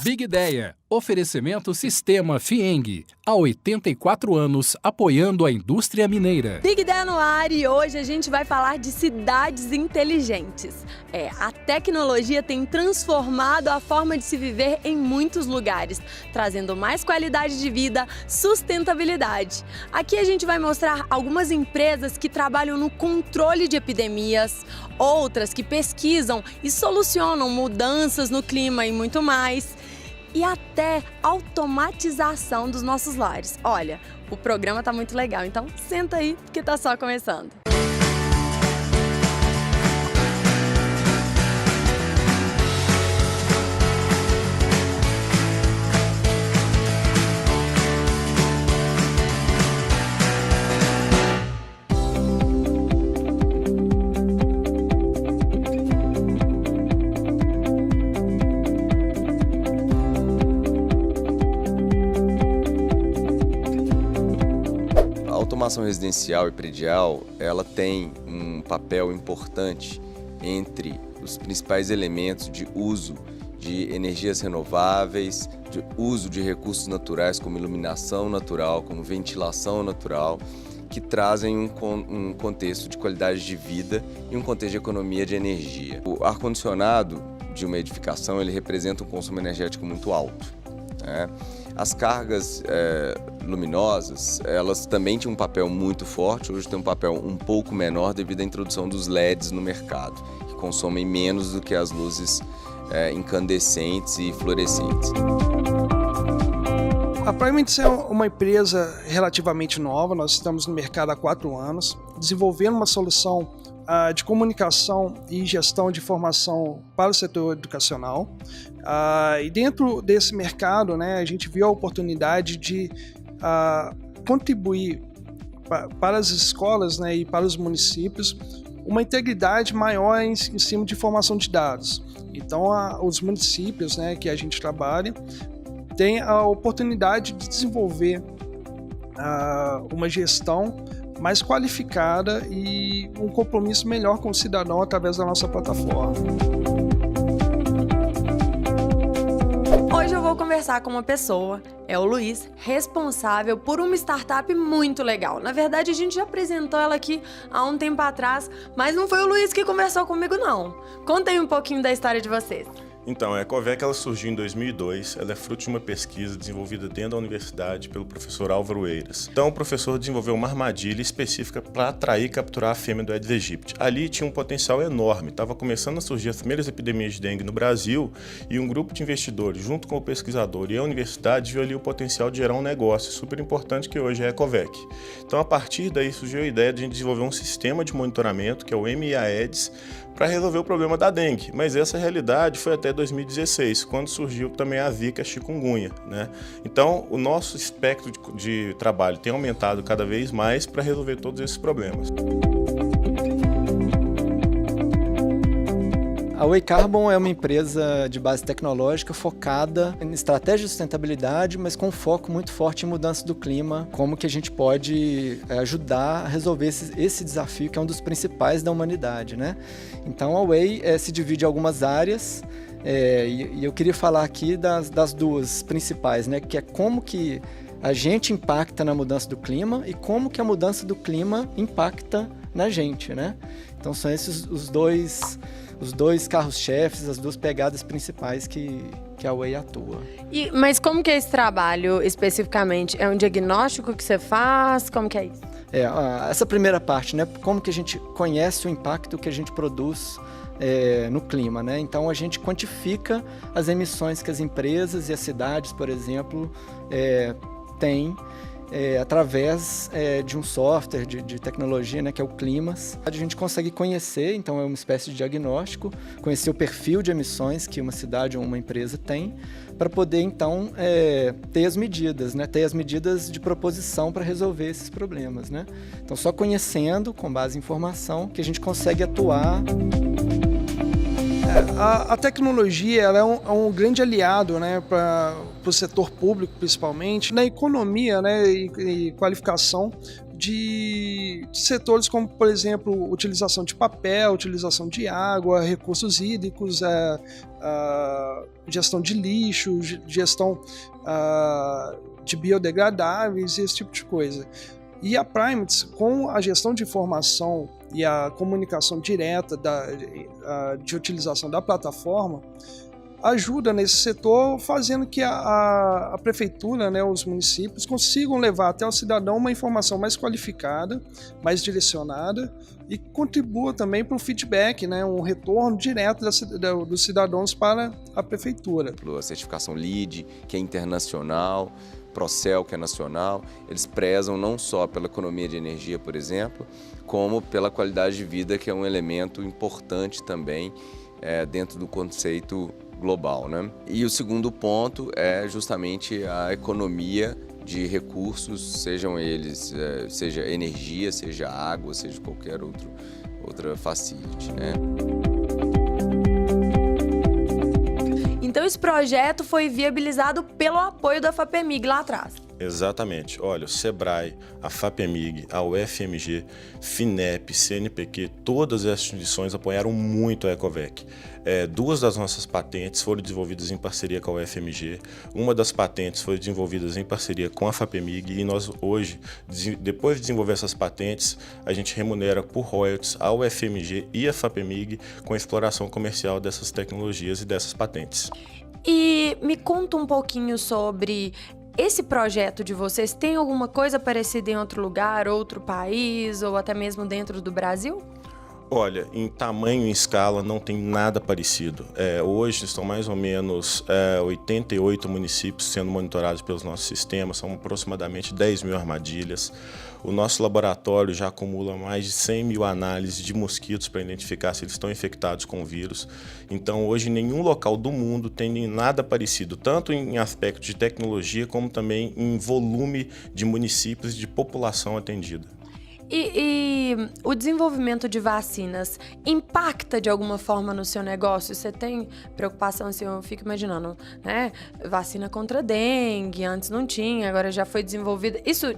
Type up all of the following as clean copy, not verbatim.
Big Ideia. Oferecimento Sistema Fieng. Há 84 anos apoiando a indústria mineira. Big Ideia no ar e hoje a gente vai falar de cidades inteligentes. A tecnologia tem transformado a forma de se viver em muitos lugares, trazendo mais qualidade de vida, sustentabilidade. Aqui a gente vai mostrar algumas empresas que trabalham no controle de epidemias, outras que pesquisam e solucionam mudanças no clima e muito mais. E até automatização dos nossos lares. Olha, o programa tá muito legal, então senta aí que tá só começando. A automação residencial e predial, ela tem um papel importante entre os principais elementos de uso de energias renováveis, de uso de recursos naturais como iluminação natural, como ventilação natural, que trazem um contexto de qualidade de vida e um contexto de economia de energia. O ar-condicionado de uma edificação, ele representa um consumo energético muito alto, né? As cargas luminosas, elas também tinham um papel muito forte, hoje tem um papel um pouco menor devido à introdução dos LEDs no mercado, que consomem menos do que as luzes incandescentes e fluorescentes. A Primex é uma empresa relativamente nova, nós estamos no mercado há 4 anos, desenvolvendo uma solução de comunicação e gestão de informação para o setor educacional. E dentro desse mercado, né, a gente viu a oportunidade de contribuir para as escolas, né, e para os municípios uma integridade maior em cima de formação de dados. Então, os municípios, né, que a gente trabalha têm a oportunidade de desenvolver uma gestão mais qualificada e um compromisso melhor com o cidadão através da nossa plataforma. Hoje eu vou conversar com uma pessoa, é o Luiz, responsável por uma startup muito legal. Na verdade, a gente já apresentou ela aqui há um tempo atrás, mas não foi o Luiz que conversou comigo, não. Conta aí um pouquinho da história de vocês. Então, a Ecovec ela surgiu em 2002, ela é fruto de uma pesquisa desenvolvida dentro da universidade pelo professor Álvaro Eiras. Então, o professor desenvolveu uma armadilha específica para atrair e capturar a fêmea do Aedes aegypti. Ali tinha um potencial enorme, estava começando a surgir as primeiras epidemias de dengue no Brasil e um grupo de investidores, junto com o pesquisador e a universidade, viu ali o potencial de gerar um negócio super importante que hoje é a Ecovec. Então, a partir daí surgiu a ideia de a gente desenvolver um sistema de monitoramento, que é o MIAEDS, para resolver o problema da dengue, mas essa realidade foi até 2016, quando surgiu também a Zika chikungunya, né? Então, o nosso espectro de trabalho tem aumentado cada vez mais para resolver todos esses problemas. A Way Carbon é uma empresa de base tecnológica focada em estratégia de sustentabilidade, mas com um foco muito forte em mudança do clima, como que a gente pode ajudar a resolver esse desafio que é um dos principais da humanidade, né? Então a Way se divide em algumas áreas e eu queria falar aqui das duas principais, né? Que é como que a gente impacta na mudança do clima e como que a mudança do clima impacta na gente, né? Então são esses os dois carros-chefes, as duas pegadas principais que a Way atua. Mas como que é esse trabalho especificamente? É um diagnóstico que você faz? Como que é isso? Essa primeira parte, né? Como que a gente conhece o impacto que a gente produz no clima, né? Então a gente quantifica as emissões que as empresas e as cidades, por exemplo, têm através de um software de tecnologia, né, que é o Climas. A gente consegue conhecer, então é uma espécie de diagnóstico, conhecer o perfil de emissões que uma cidade ou uma empresa tem, para poder então ter as medidas, né, ter as medidas de proposição para resolver esses problemas, né? Então só conhecendo, com base em informação, que a gente consegue atuar. A tecnologia ela é um grande aliado, né, para o setor público, principalmente, na economia, né, e qualificação de setores como, por exemplo, utilização de papel, utilização de água, recursos hídricos, gestão de lixo, gestão de biodegradáveis e esse tipo de coisa. E a Primates, com a gestão de informação e a comunicação direta de utilização da plataforma, ajuda nesse setor, fazendo que a prefeitura, né, os municípios, consigam levar até o cidadão uma informação mais qualificada, mais direcionada e contribua também para o feedback, né, um retorno direto dos cidadãos para a prefeitura. A certificação LEED, que é internacional, Procel, que é nacional, eles prezam não só pela economia de energia, por exemplo, como pela qualidade de vida, que é um elemento importante também dentro do conceito global, né? E o segundo ponto é justamente a economia de recursos, sejam eles, seja energia, seja água, seja qualquer outra facility, né? Então esse projeto foi viabilizado pelo apoio da FAPEMIG lá atrás. Exatamente. Olha, o SEBRAE, a FAPEMIG, a UFMG, FINEP, CNPq, todas essas instituições apoiaram muito a Ecovec. 2 das nossas patentes foram desenvolvidas em parceria com a UFMG, uma das patentes foi desenvolvida em parceria com a FAPEMIG e nós hoje, depois de desenvolver essas patentes, a gente remunera por royalties a UFMG e a FAPEMIG com a exploração comercial dessas tecnologias e dessas patentes. E me conta um pouquinho sobre esse projeto de vocês. Tem alguma coisa parecida em outro lugar, outro país ou até mesmo dentro do Brasil? Olha, em tamanho e escala não tem nada parecido. Hoje estão mais ou menos 88 municípios sendo monitorados pelos nossos sistemas, são aproximadamente 10 mil armadilhas. O nosso laboratório já acumula mais de 100 mil análises de mosquitos para identificar se eles estão infectados com o vírus. Então, hoje, nenhum local do mundo tem nada parecido, tanto em aspecto de tecnologia, como também em volume de municípios e de população atendida. E o desenvolvimento de vacinas impacta de alguma forma no seu negócio? Você tem preocupação, assim, eu fico imaginando, né? Vacina contra dengue, antes não tinha, agora já foi desenvolvida. Isso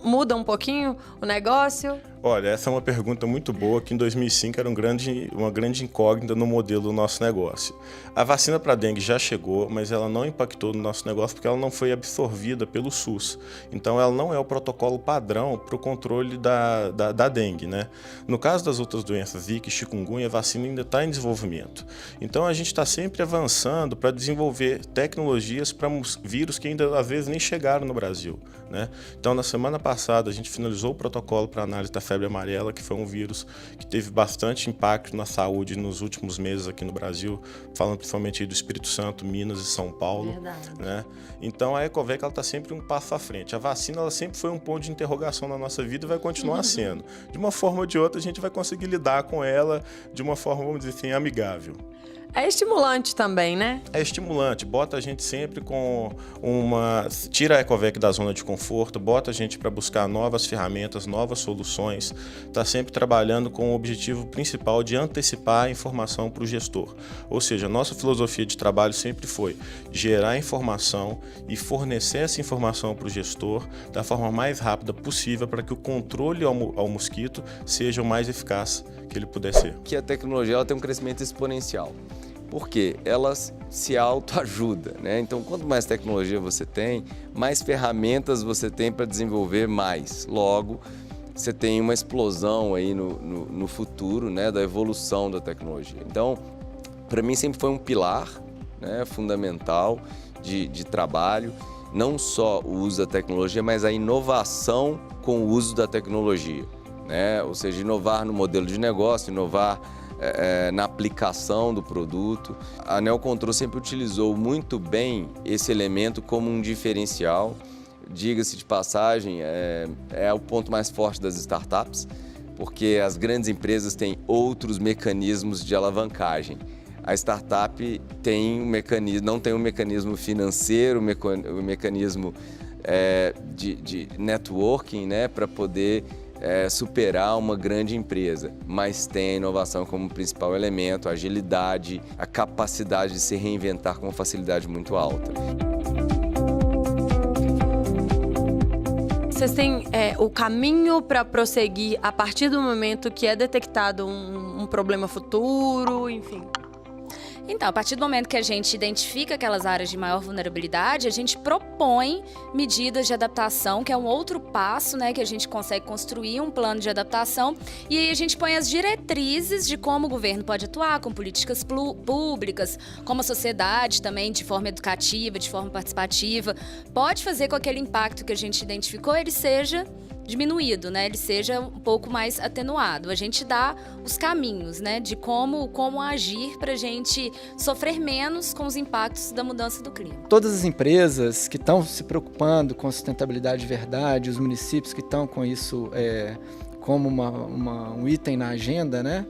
muda um pouquinho o negócio? Olha, essa é uma pergunta muito boa, que em 2005 era uma grande incógnita no modelo do nosso negócio. A vacina para dengue já chegou, mas ela não impactou no nosso negócio porque ela não foi absorvida pelo SUS. Então, ela não é o protocolo padrão para o controle da dengue, né? No caso das outras doenças, Zika e chikungunya, a vacina ainda está em desenvolvimento. Então, a gente está sempre avançando para desenvolver tecnologias para vírus que ainda, às vezes, nem chegaram no Brasil, né? Então, na semana passada, a gente finalizou o protocolo para análise da febre amarela, que foi um vírus que teve bastante impacto na saúde nos últimos meses aqui no Brasil, falando principalmente aí do Espírito Santo, Minas e São Paulo. Verdade. Né? Então a Ecovec está sempre um passo à frente. A vacina ela sempre foi um ponto de interrogação na nossa vida e vai continuar sendo. De uma forma ou de outra, a gente vai conseguir lidar com ela de uma forma, vamos dizer assim, amigável. É estimulante também, né? É estimulante, bota a gente sempre com tira a Ecovec da zona de conforto, bota a gente para buscar novas ferramentas, novas soluções, está sempre trabalhando com o objetivo principal de antecipar a informação para o gestor. Ou seja, a nossa filosofia de trabalho sempre foi gerar informação e fornecer essa informação para o gestor da forma mais rápida possível para que o controle ao mosquito seja o mais eficaz que ele puder ser. Que a tecnologia ela tem um crescimento exponencial. Porque ela se autoajuda, né? Então, quanto mais tecnologia você tem, mais ferramentas você tem para desenvolver mais. Logo, você tem uma explosão aí no futuro, né, da evolução da tecnologia. Então, para mim sempre foi um pilar, né, fundamental de trabalho, não só o uso da tecnologia, mas a inovação com o uso da tecnologia, né? Ou seja, inovar no modelo de negócio, inovar na aplicação do produto. A Neocontrol sempre utilizou muito bem esse elemento como um diferencial. Diga-se de passagem, é o ponto mais forte das startups, porque as grandes empresas têm outros mecanismos de alavancagem. A startup não tem um mecanismo financeiro, um mecanismo de networking, né, para poder superar uma grande empresa, mas tem a inovação como principal elemento, a agilidade, a capacidade de se reinventar com uma facilidade muito alta. Vocês têm o caminho para prosseguir a partir do momento que é detectado um problema futuro, enfim? Então, a partir do momento que a gente identifica aquelas áreas de maior vulnerabilidade, a gente propõe medidas de adaptação, que é um outro passo, né, que a gente consegue construir um plano de adaptação, e aí a gente põe as diretrizes de como o governo pode atuar com políticas públicas, como a sociedade também, de forma educativa, de forma participativa, pode fazer com que aquele impacto que a gente identificou, ele seja diminuído, né? Ele seja um pouco mais atenuado. A gente dá os caminhos, né, de como agir para a gente sofrer menos com os impactos da mudança do clima. Todas as empresas que estão se preocupando com sustentabilidade de verdade, os municípios que estão com isso como um item na agenda, né,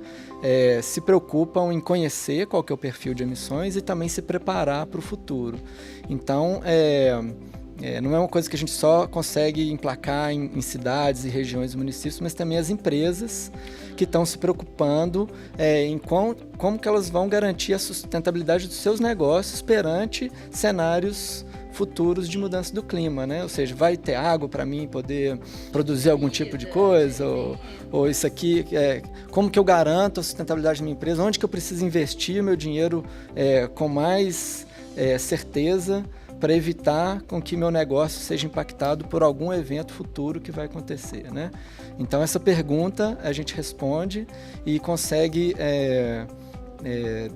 se preocupam em conhecer qual que é o perfil de emissões e também se preparar para o futuro. Então, não é uma coisa que a gente só consegue emplacar em cidades e regiões e municípios, mas também as empresas que estão se preocupando em como que elas vão garantir a sustentabilidade dos seus negócios perante cenários futuros de mudança do clima, né? Ou seja, vai ter água para mim poder produzir algum tipo de coisa, ou isso aqui, como que eu garanto a sustentabilidade da minha empresa, onde que eu preciso investir meu dinheiro com mais certeza, para evitar com que meu negócio seja impactado por algum evento futuro que vai acontecer, né? Então, essa pergunta a gente responde e consegue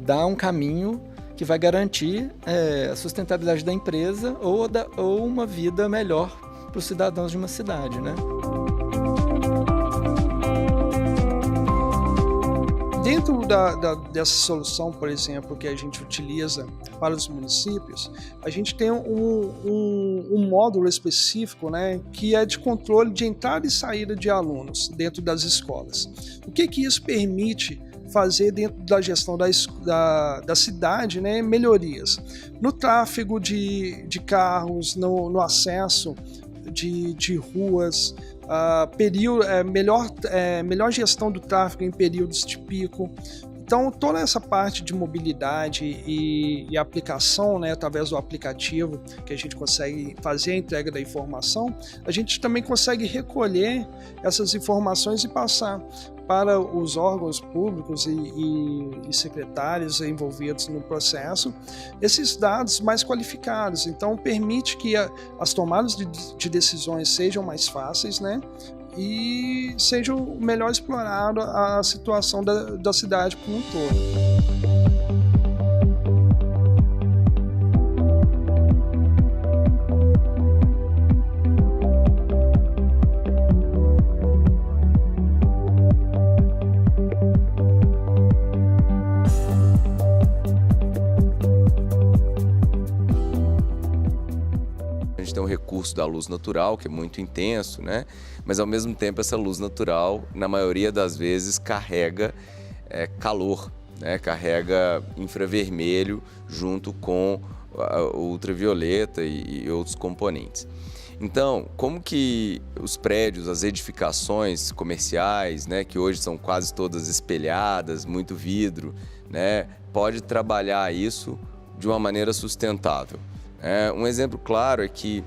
dar um caminho que vai garantir a sustentabilidade da empresa ou uma vida melhor para os cidadãos de uma cidade, né? Dentro dessa solução, por exemplo, que a gente utiliza para os municípios, a gente tem um módulo específico, né, que é de controle de entrada e saída de alunos dentro das escolas. O que isso permite fazer dentro da gestão da cidade, né, melhorias no tráfego de carros, no acesso de ruas, melhor gestão do tráfego em períodos de pico. Então, toda essa parte de mobilidade e aplicação, né, através do aplicativo, que a gente consegue fazer a entrega da informação, a gente também consegue recolher essas informações e passar para os órgãos públicos e secretários envolvidos no processo, esses dados mais qualificados. Então, permite que as tomadas de decisões sejam mais fáceis, né? E seja melhor explorada a situação da cidade como um todo. A gente tem um recurso da luz natural, que é muito intenso, né? Mas ao mesmo tempo essa luz natural, na maioria das vezes, carrega calor, né? Carrega infravermelho junto com o ultravioleta e outros componentes. Então, como que os prédios, as edificações comerciais, né, que hoje são quase todas espelhadas, muito vidro, né, pode trabalhar isso de uma maneira sustentável? Um exemplo claro é que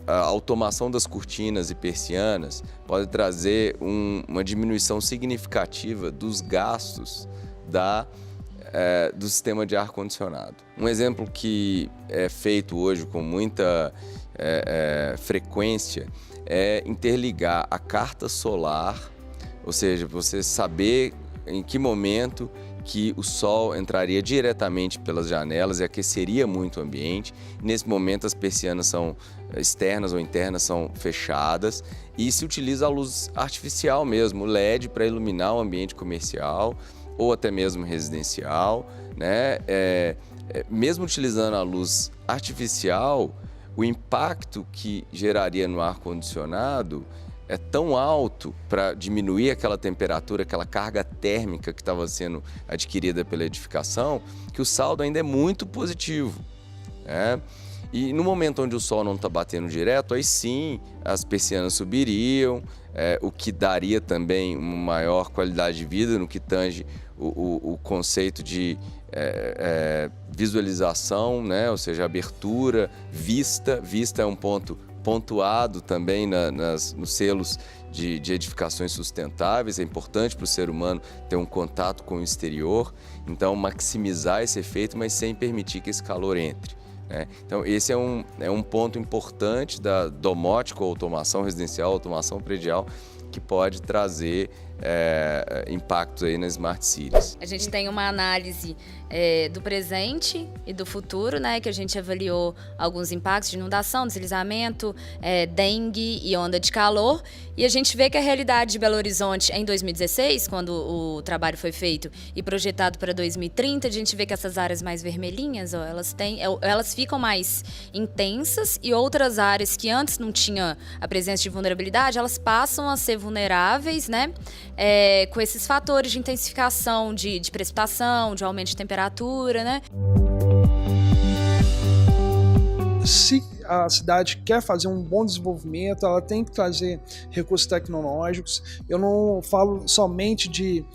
a automação das cortinas e persianas pode trazer uma diminuição significativa dos gastos do sistema de ar-condicionado. Um exemplo que é feito hoje com muita frequência é interligar a carta solar, ou seja, você saber em que momento que o sol entraria diretamente pelas janelas e aqueceria muito o ambiente. Nesse momento as persianas são externas ou internas, são fechadas e se utiliza a luz artificial mesmo, o LED, para iluminar o ambiente comercial ou até mesmo residencial, né? Mesmo utilizando a luz artificial, o impacto que geraria no ar-condicionado é tão alto para diminuir aquela temperatura, aquela carga térmica que estava sendo adquirida pela edificação, que o saldo ainda é muito positivo, né? E no momento onde o sol não está batendo direto, aí sim as persianas subiriam, o que daria também uma maior qualidade de vida no que tange o conceito de visualização, né? Ou seja, abertura, vista. Vista é um ponto pontuado também nos selos de edificações sustentáveis. É importante para o ser humano ter um contato com o exterior, então maximizar esse efeito, mas sem permitir que esse calor entre. Então esse é um ponto importante da domótica, automação residencial, automação predial, que pode trazer impactos aí nas Smart Cities. A gente tem uma análise do presente e do futuro, né, que a gente avaliou alguns impactos de inundação, deslizamento, dengue e onda de calor, e a gente vê que a realidade de Belo Horizonte em 2016, quando o trabalho foi feito e projetado para 2030, a gente vê que essas áreas mais vermelhinhas, ó, elas ficam mais intensas, e outras áreas que antes não tinha a presença de vulnerabilidade, elas passam a ser vulneráveis, né, com esses fatores de intensificação de precipitação, de aumento de temperatura, né? Se a cidade quer fazer um bom desenvolvimento, ela tem que trazer recursos tecnológicos. Eu não falo somente de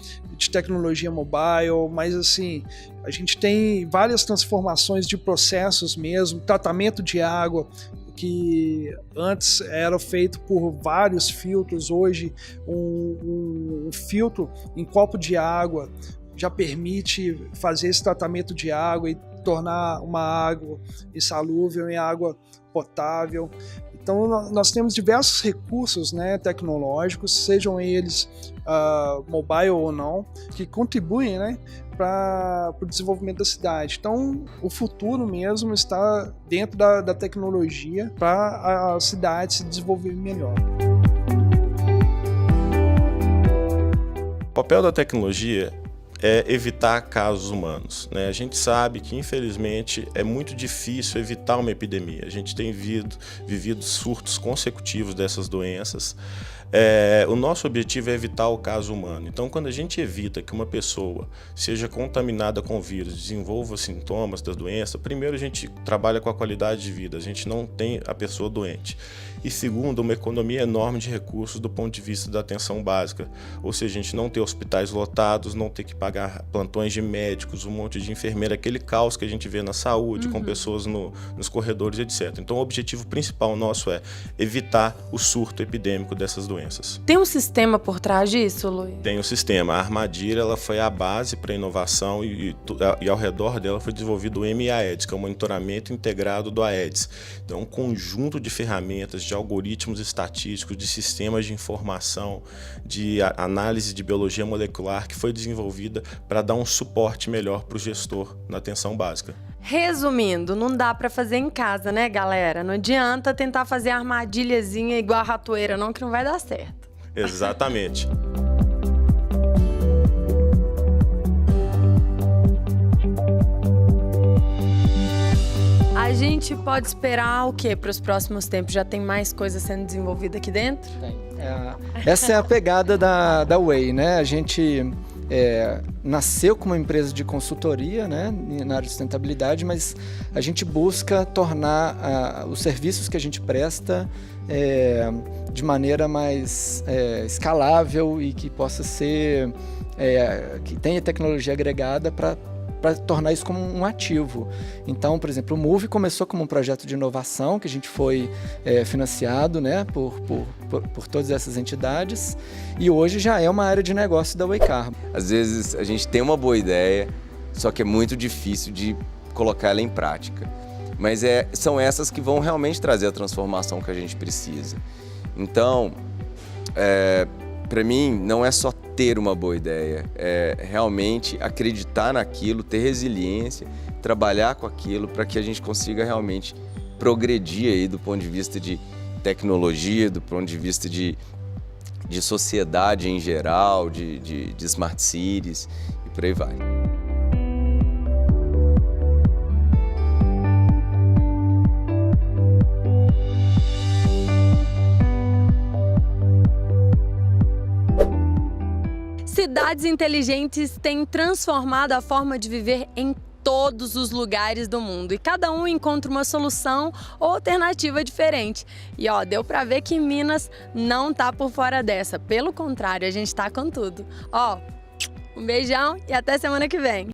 tecnologia mobile, mas assim, a gente tem várias transformações de processos mesmo, tratamento de água, que antes era feito por vários filtros, hoje um filtro em copo de água já permite fazer esse tratamento de água e tornar uma água insalúvel em água potável. Então nós temos diversos recursos, né, tecnológicos, sejam eles mobile ou não, que contribuem, né, para o desenvolvimento da cidade. Então o futuro mesmo está dentro da tecnologia para a cidade se desenvolver melhor. O papel da tecnologia é evitar casos humanos, né? A gente sabe que, infelizmente, é muito difícil evitar uma epidemia. A gente tem vivido surtos consecutivos dessas doenças. O nosso objetivo é evitar o caso humano. Então, quando a gente evita que uma pessoa seja contaminada com vírus, desenvolva sintomas da doença, primeiro a gente trabalha com a qualidade de vida, a gente não tem a pessoa doente. E segundo, uma economia enorme de recursos do ponto de vista da atenção básica. Ou seja, a gente não ter hospitais lotados, não ter que pagar plantões de médicos, um monte de enfermeira, aquele caos que a gente vê na saúde, com pessoas nos corredores, etc. Então, o objetivo principal nosso é evitar o surto epidêmico dessas doenças. Tem um sistema por trás disso, Luiz? Tem um sistema. A armadilha ela foi a base para a inovação e ao redor dela foi desenvolvido o MIAEDS, que é o monitoramento integrado do Aedes. Então, um conjunto de ferramentas, de algoritmos estatísticos, de sistemas de informação, de análise de biologia molecular que foi desenvolvida para dar um suporte melhor para o gestor na atenção básica. Resumindo, não dá para fazer em casa, né, galera? Não adianta tentar fazer armadilhazinha igual a ratoeira, não, que não vai dar certo. Exatamente. A gente pode esperar o quê para os próximos tempos? Já tem mais coisa sendo desenvolvida aqui dentro? Tem. Essa é a pegada da Way, né? A gente nasceu como uma empresa de consultoria, né, na área de sustentabilidade, mas a gente busca tornar os serviços que a gente presta de maneira mais escalável e que possa ser, que tenha tecnologia agregada para tornar isso como um ativo. Então, por exemplo, o Move começou como um projeto de inovação que a gente foi financiado, né, por todas essas entidades, e hoje já é uma área de negócio da Waycarbon. Às vezes a gente tem uma boa ideia, só que é muito difícil de colocar ela em prática. Mas são essas que vão realmente trazer a transformação que a gente precisa. Então, para mim, não é só ter uma boa ideia, é realmente acreditar naquilo, ter resiliência, trabalhar com aquilo para que a gente consiga realmente progredir aí do ponto de vista de tecnologia, do ponto de vista de sociedade em geral, de smart cities e por aí vai. Cidades inteligentes têm transformado a forma de viver em todos os lugares do mundo e cada um encontra uma solução ou alternativa diferente. E ó, deu pra ver que Minas não tá por fora dessa, pelo contrário, a gente tá com tudo. Ó, um beijão e até semana que vem.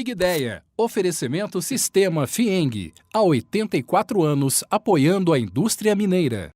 Big Ideia. Oferecimento Sistema FIENG. Há 84 anos apoiando a indústria mineira.